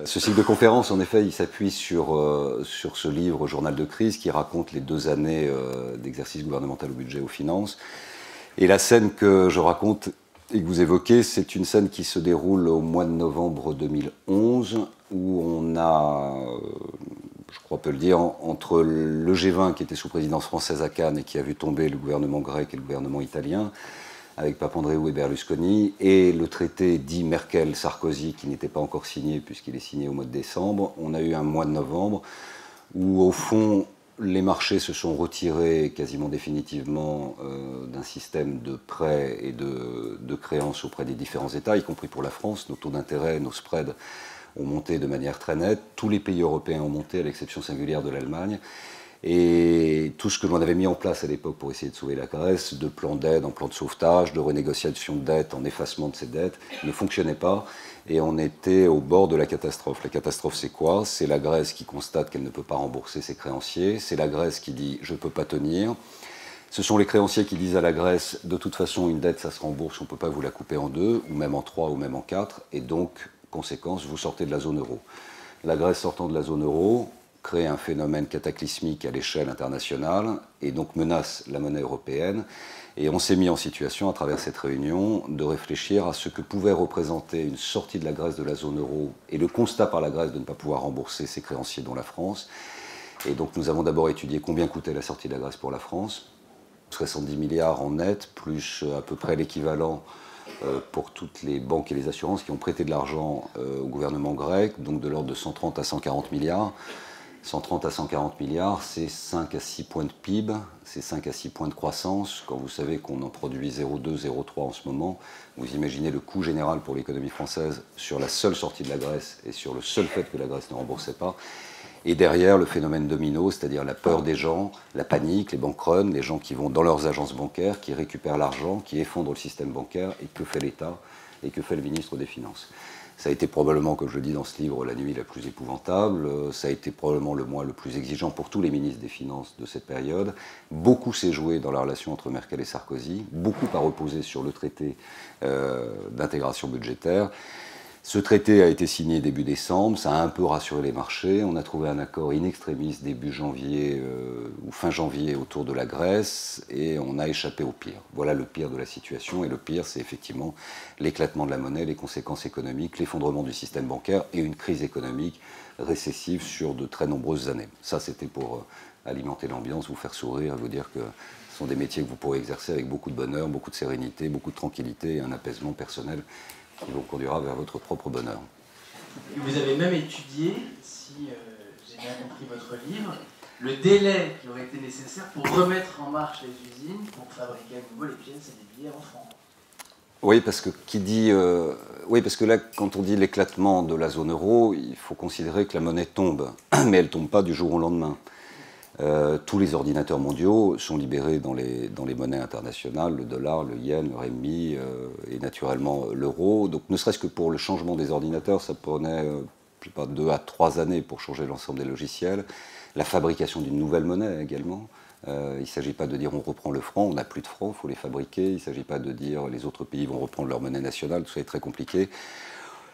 Ce cycle de conférences, en effet, il s'appuie sur ce livre, Journal de crise, qui raconte les 2 années d'exercice gouvernemental au budget et aux finances. Et la scène que je raconte et que vous évoquez, c'est une scène qui se déroule au mois de novembre 2011, où on a, je crois on peut le dire, entre le G20 qui était sous présidence française à Cannes et qui a vu tomber le gouvernement grec et le gouvernement italien, avec Papandréou et Berlusconi, et le traité dit Merkel-Sarkozy, qui n'était pas encore signé, puisqu'il est signé au mois de décembre. On a eu un mois de novembre où, au fond, les marchés se sont retirés quasiment définitivement d'un système de prêts et de créances auprès des différents États, y compris pour la France. Nos taux d'intérêt, nos spreads ont monté de manière très nette. Tous les pays européens ont monté, à l'exception singulière de l'Allemagne. Et tout ce que l'on avait mis en place à l'époque pour essayer de sauver la Grèce, de plans d'aide en plan de sauvetage, de renégociation de dettes, en effacement de ces dettes, ne fonctionnait pas. Et on était au bord de la catastrophe. La catastrophe, c'est quoi? C'est la Grèce qui constate qu'elle ne peut pas rembourser ses créanciers. C'est la Grèce qui dit « je ne peux pas tenir ». Ce sont les créanciers qui disent à la Grèce « de toute façon, une dette, ça se rembourse, on ne peut pas vous la couper en 2, ou même en 3, ou même en 4 ». Et donc, conséquence, vous sortez de la zone euro. La Grèce sortant de la zone euro crée un phénomène cataclysmique à l'échelle internationale et donc menace la monnaie européenne. Et on s'est mis en situation, à travers cette réunion, de réfléchir à ce que pouvait représenter une sortie de la Grèce de la zone euro et le constat par la Grèce de ne pas pouvoir rembourser ses créanciers, dont la France. Et donc nous avons d'abord étudié combien coûtait la sortie de la Grèce pour la France. 70 milliards en net, plus à peu près l'équivalent pour toutes les banques et les assurances qui ont prêté de l'argent au gouvernement grec, donc de l'ordre de 130 à 140 milliards. 130 à 140 milliards, c'est 5 à 6 points de PIB, c'est 5 à 6 points de croissance. Quand vous savez qu'on en produit 0,2, 0,3 en ce moment, vous imaginez le coût général pour l'économie française sur la seule sortie de la Grèce et sur le seul fait que la Grèce ne remboursait pas. Et derrière, le phénomène domino, c'est-à-dire la peur des gens, la panique, les bank runs, les gens qui vont dans leurs agences bancaires, qui récupèrent l'argent, qui effondrent le système bancaire. Et que fait l'État? Et que fait le ministre des Finances? Ça a été probablement, comme je le dis dans ce livre, la nuit la plus épouvantable. Ça a été probablement le mois le plus exigeant pour tous les ministres des Finances de cette période. Beaucoup s'est joué dans la relation entre Merkel et Sarkozy. Beaucoup a reposé sur le traité d'intégration budgétaire. Ce traité a été signé début décembre, ça a un peu rassuré les marchés. On a trouvé un accord in extremis début janvier ou fin janvier autour de la Grèce et on a échappé au pire. Voilà le pire de la situation et le pire, c'est effectivement l'éclatement de la monnaie, les conséquences économiques, l'effondrement du système bancaire et une crise économique récessive sur de très nombreuses années. Ça, c'était pour alimenter l'ambiance, vous faire sourire, vous dire que ce sont des métiers que vous pourrez exercer avec beaucoup de bonheur, beaucoup de sérénité, beaucoup de tranquillité et un apaisement personnel qui vous conduira vers votre propre bonheur. Vous avez même étudié, si j'ai bien compris votre livre, le délai qui aurait été nécessaire pour remettre en marche les usines, pour fabriquer à nouveau les pièces et les billets en France. Oui, parce que oui, parce que là, quand on dit l'éclatement de la zone euro, il faut considérer que la monnaie tombe, mais elle ne tombe pas du jour au lendemain. Tous les ordinateurs mondiaux sont libérés dans les monnaies internationales, le dollar, le yen, le renminbi et naturellement l'euro. Donc ne serait-ce que pour le changement des ordinateurs, ça prenait je sais pas, 2 à 3 années pour changer l'ensemble des logiciels. La fabrication d'une nouvelle monnaie également. Il ne s'agit pas de dire on reprend le franc, on n'a plus de francs, il faut les fabriquer. Il ne s'agit pas de dire les autres pays vont reprendre leur monnaie nationale, tout ça est très compliqué.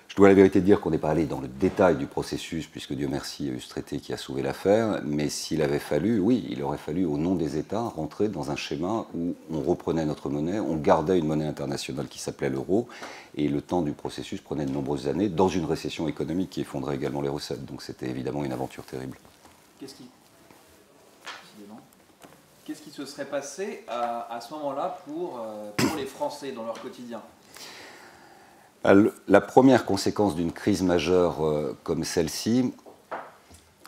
Je dois la vérité dire qu'on n'est pas allé dans le détail du processus, puisque Dieu merci, il y a eu ce traité qui a sauvé l'affaire, mais s'il avait fallu, oui, il aurait fallu, au nom des États, rentrer dans un schéma où on reprenait notre monnaie, on gardait une monnaie internationale qui s'appelait l'euro, et le temps du processus prenait de nombreuses années, dans une récession économique qui effondrait également les recettes. Donc c'était évidemment une aventure terrible. Qu'est-ce qui se serait passé à ce moment-là pour les Français dans leur quotidien ? La première conséquence d'une crise majeure comme celle-ci,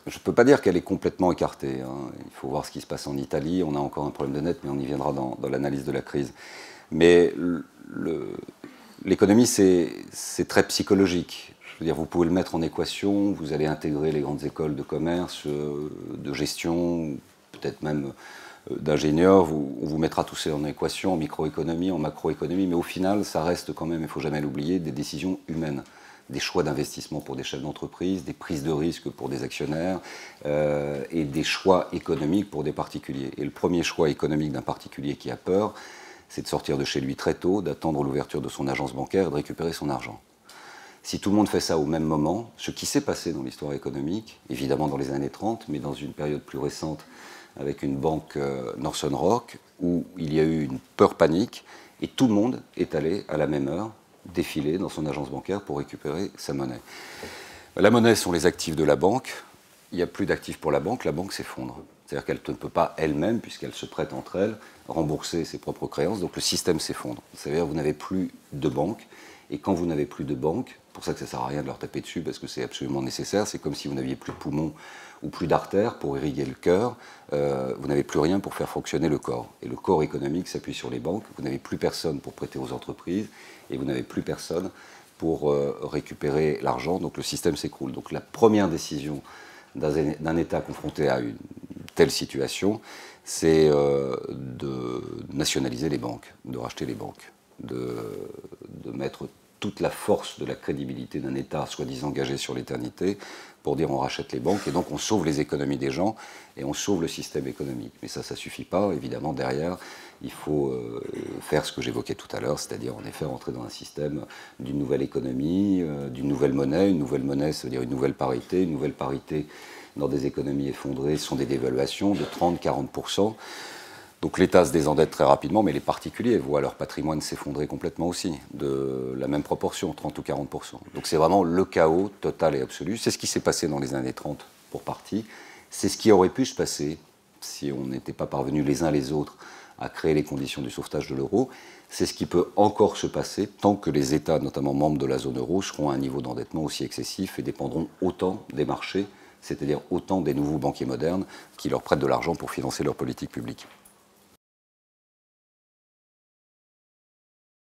je ne peux pas dire qu'elle est complètement écartée. Il faut voir ce qui se passe en Italie. On a encore un problème de dette, mais on y viendra dans l'analyse de la crise. Mais l'économie, c'est très psychologique. Je veux dire, vous pouvez le mettre en équation, vous allez intégrer les grandes écoles de commerce, de gestion, peut-être même d'ingénieurs, on vous mettra tout ça en équation, en microéconomie, en macroéconomie, mais au final, ça reste quand même, il ne faut jamais l'oublier, des décisions humaines. Des choix d'investissement pour des chefs d'entreprise, des prises de risques pour des actionnaires et des choix économiques pour des particuliers. Et le premier choix économique d'un particulier qui a peur, c'est de sortir de chez lui très tôt, d'attendre l'ouverture de son agence bancaire et de récupérer son argent. Si tout le monde fait ça au même moment, ce qui s'est passé dans l'histoire économique, évidemment dans les années 30, mais dans une période plus récente avec une banque Northern Rock, où il y a eu une peur panique et tout le monde est allé à la même heure défiler dans son agence bancaire pour récupérer sa monnaie. La monnaie sont les actifs de la banque. Il n'y a plus d'actifs pour la banque s'effondre. C'est-à-dire qu'elle ne peut pas elle-même, puisqu'elle se prête entre elles, rembourser ses propres créances, donc le système s'effondre. C'est-à-dire que vous n'avez plus de banque, et quand vous n'avez plus de banque, pour ça que ça ne sert à rien de leur taper dessus, parce que c'est absolument nécessaire, c'est comme si vous n'aviez plus de poumons ou plus d'artères pour irriguer le cœur, vous n'avez plus rien pour faire fonctionner le corps. Et le corps économique s'appuie sur les banques, vous n'avez plus personne pour prêter aux entreprises, et vous n'avez plus personne pour récupérer l'argent, donc le système s'écroule. Donc la première décision d'un État confronté à une telle situation, c'est de nationaliser les banques, de racheter les banques, de mettre toute la force de la crédibilité d'un État soi-disant engagé sur l'éternité pour dire on rachète les banques et donc on sauve les économies des gens et on sauve le système économique. Mais ça ne suffit pas. Évidemment, derrière, il faut faire ce que j'évoquais tout à l'heure, c'est-à-dire en effet rentrer dans un système d'une nouvelle économie, d'une nouvelle monnaie. Une nouvelle monnaie, ça veut dire une nouvelle parité. Une nouvelle parité dans des économies effondrées sont des dévaluations de 30-40%. Donc l'État se désendette très rapidement, mais les particuliers voient leur patrimoine s'effondrer complètement aussi, de la même proportion, 30 ou 40%. Donc c'est vraiment le chaos total et absolu. C'est ce qui s'est passé dans les années 30 pour partie. C'est ce qui aurait pu se passer si on n'était pas parvenus les uns les autres à créer les conditions du sauvetage de l'euro. C'est ce qui peut encore se passer tant que les États, notamment membres de la zone euro, seront à un niveau d'endettement aussi excessif et dépendront autant des marchés, c'est-à-dire autant des nouveaux banquiers modernes qui leur prêtent de l'argent pour financer leur politique publique.